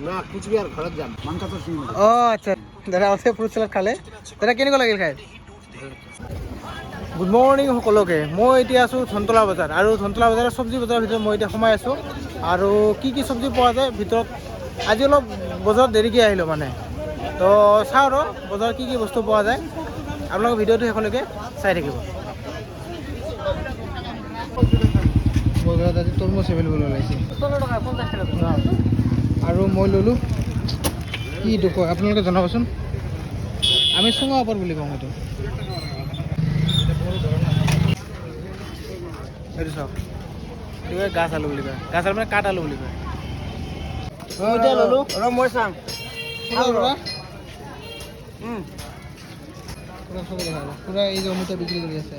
না কুচবিহাৰ ঘৰত যাম মানকাচৰ চিঙি অঁ আচ্ছা দাদা আছে ফ্ৰুট চালাড খালে দাদা কেনেকুৱা লাগিল খাই গুড মৰ্ণিং সকলোকে মই এতিয়া আছোঁ ধনতলা বজাৰ আৰু ধনতলা বজাৰৰ চব্জি বজাৰৰ ভিতৰত মই এতিয়া সোমাই আছোঁ আৰু কি চব্জি পোৱা যায় ভিতৰত আজি অলপ বজাৰত দেৰিকৈ আহিলোঁ মানে তো চাওঁ আৰু বজাৰত কি বস্তু পোৱা যায় আপোনালোকৰ ভিডিঅ'টো শেষলৈকে চাই থাকিব বজাৰত আজি তৰমুজ এভেইলেবল ওলাইছে আৰু মই ল'লোঁ কি এইটো কয় আপোনালোকে জনাবচোন আমি চুঙা ওপৰ বুলি কওঁ এইটো এইটো চাওক এইটো কয় গাছ আলু বুলি কয় গাছ আলু মানে কাঠ আলু বুলি কয় মই এতিয়া ল'লোঁ মই চাম পুৰা এই যে অমিতা বিক্ৰী কৰি আছে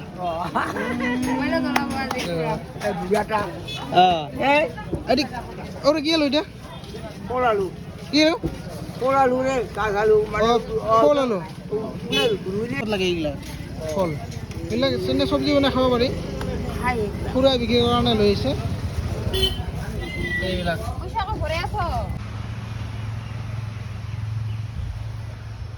কি আলু এতিয়া কল আলু কি আলু কল আলু ৰে কাঠ আলু ফল আলু লাগে এইবিলাক ফল এইবিলাক চেনে চব্জি বনাই খাব পাৰি পুৰা বিক্ৰী কৰাৰ কাৰণে লৈ আহিছে এইবিলাক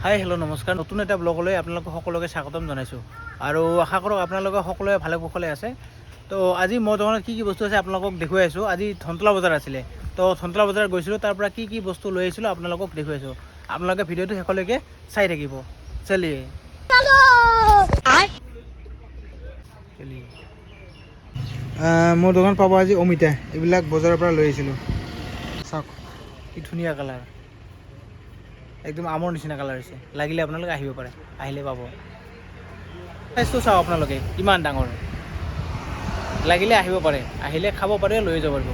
হাই হেল্ল' নমস্কাৰ নতুন এটা ব্লগলৈ আপোনালোকক সকলোকে স্বাগতম জনাইছোঁ আৰু আশা কৰোঁ আপোনালোকে সকলোৱে ভালে কুশলে আছে তো আজি মোৰ দোকানত কি বস্তু আছে আপোনালোকক দেখুৱাই আছোঁ আজি ধনতলা বজাৰ আছিলে তো ধনতলা বজাৰ গৈছিলোঁ তাৰ পৰা কি বস্তু লৈ আহিছিলোঁ আপোনালোকক দেখুৱাইছোঁ আপোনালোকে ভিডিঅ'টো শেষলৈকে চাই থাকিব চলিয়ে মোৰ দোকান পাব আজি অমিতা এইবিলাক বজাৰৰ পৰা লৈ আহিছিলোঁ চাওক কি ধুনীয়া কালাৰ একদম আমৰ নিচিনা কালাৰ হৈছে লাগিলে আপোনালোকে আহিব পাৰে আহিলে পাব চাইজটো চাওক আপোনালোকে কিমান ডাঙৰ লাগিলে আহিব পাৰে আহিলে খাব পাৰে লৈ যাব পাৰিব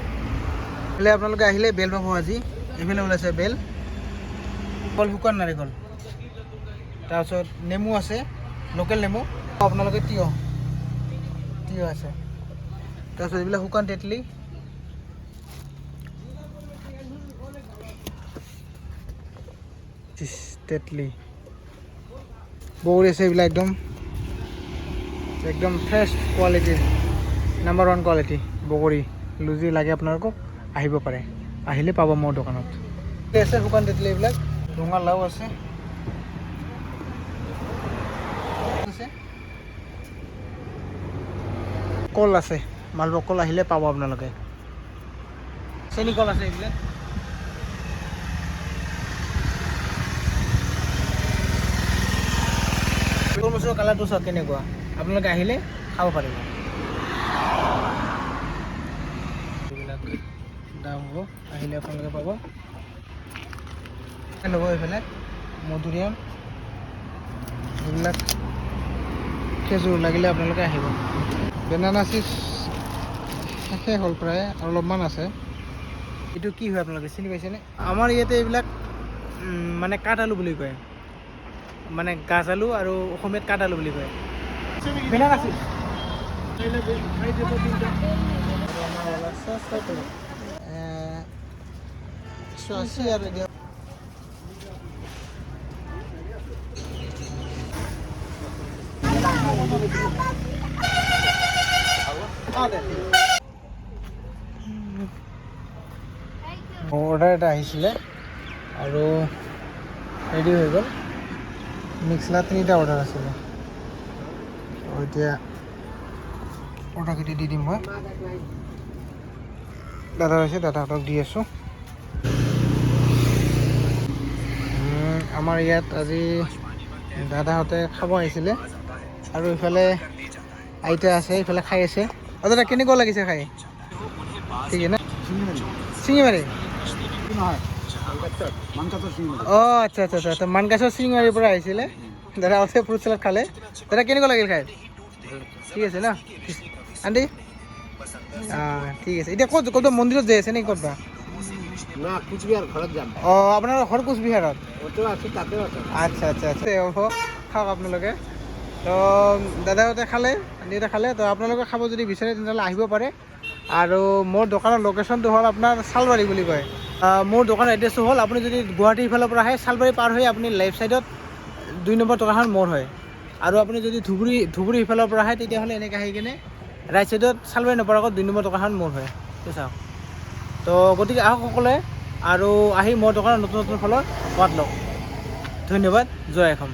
আহিলে আপোনালোকে আহিলে বেল পাব আজি এইফালে ওলাইছে বেল কল শুকান নাৰিকল তাৰপিছত নেমু আছে লোকেল নেমু আপোনালোকে তিয়ঁহ আছে তাৰপিছত এইবিলাক শুকান তেঁতলি তেঁতলি বগৰী আছে এইবিলাক একদম ফ্ৰেছ কোৱালিটিৰ নাম্বাৰ 1 কোৱালিটি বগৰী লুজি লাগে আপোনালোকক আহিব পাৰে আহিলে পাব মোৰ দোকানত আছে শুকান তেঁতলি এইবিলাক ৰঙালাও আছে কল আছে মালভোগ কল আহিলে পাব আপোনালোকে চেনি কল আছে এইবিলাক তৰমুজৰ কালাৰটো চাওক কেনেকুৱা আপোনালোকে আহিলে খাব পাৰিব এইবিলাক দাম হ'ব আহিলে আপোনালোকে পাব ল'ব এইফালে মধুৰিআম এইবিলাক খেজুৰ লাগিলে আপোনালোকে আহিব বেনানা চিপছ শেষ হ'ল প্ৰায় আৰু অলপমান আছে এইটো কি হয় আপোনালোকে চিনি পাইছেনে আমাৰ ইয়াতে এইবিলাক মানে কাঠ আলু বুলি কয় মানে গাজ আলু আৰু অসমীয়াত কাঠ আলু বুলি কয় বেনানা চিপছ আৰু দিয়ক অৰ্ডাৰ এটা আহিছিলে আৰু ৰেডি হৈ গ'ল মিক্সলা 3টা অৰ্ডাৰ আছিলে এতিয়া অৰ্ডাৰকেইটা দি দিম মই দাদা হৈছে দাদাহঁতক দি আছোঁ আমাৰ ইয়াত আজি দাদাহঁতে খাব আহিছিলে আৰু ইফালে আইতা আছে ইফালে খাই আছে দাদা কেনেকুৱা লাগিছে খাই ঠিকে না চিঙিমাৰি অঁ আচ্ছা মানকাচৰ চিঙিমাৰিৰ পৰা আহিছিলে দাদা আছে ফ্ৰুট চালাড খালে দাদা কেনেকুৱা লাগিল খাই ঠিক আছে ন আণ্টি ঠিক আছে এতিয়া ক'ত মন্দিৰত যাই আছে নেকি ক'তবা না কুচবিহাৰ ঘৰত যাম অঁ আপোনাৰ ঘৰ কোচবিহাৰত আচ্ছা হ'ব খাওক আপোনালোকে তো দাদাহঁতে খালে আণ্টিহঁতে খালে তো আপোনালোকে খাব যদি বিচাৰে তেতিয়াহ'লে আহিব পাৰে আৰু মোৰ দোকানৰ লোকেশ্যনটো হ'ল আপোনাৰ চালবাৰী বুলি কয় মোৰ দোকানৰ এড্ৰেছটো হ'ল আপুনি যদি গুৱাহাটীৰ ফালৰ পৰা আহে চালবাৰী পাৰ হৈ আপুনি লেফ্ট ছাইডত 2 নম্বৰ দোকানখন মোৰ হয় আৰু আপুনি যদি ধুবুৰী সিফালৰ পৰা আহে তেতিয়াহ'লে এনেকৈ আহি কিনে ৰাইট ছাইডত চালবাৰী নপৰাৰ আগত 2 নম্বৰ দোকানখন মোৰ হয় চাওক তো গতিকে আহক সকলোৱে আৰু আহি মোৰ দোকানৰ নতুন নতুন ফলৰ সোৱাদ লওক। ধন্যবাদ, জয় অসম।